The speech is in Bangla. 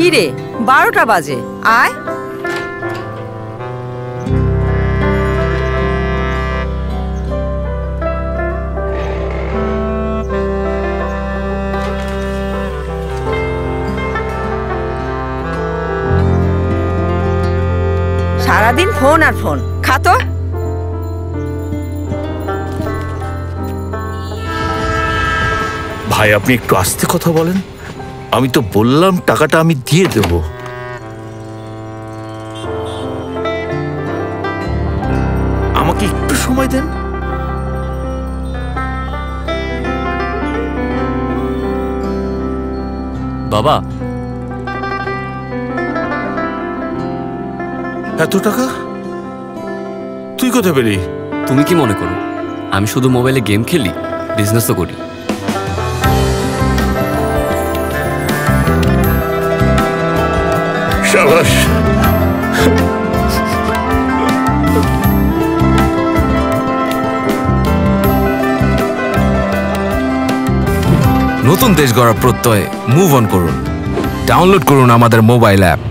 কি রে 12টা বাজে, আয়। সারাদিন ফোন আর ফোন, খা তো। ভাই আপনি একটু আস্তে কথা বলেন, আমি তো বললাম টাকাটা আমি দিয়ে দেব। আমাকে একটু সময় দেন। বাবা, এত টাকা তুই কোথায় পেলি? তুমি কি মনে করো আমি শুধু মোবাইলে গেম খেলি? বিজনেসও করি। শাবাশ। নতুন দেশ গড়ার প্রত্যয়ে মুভ অন করুন। ডাউনলোড করুন আমাদের মোবাইল অ্যাপ।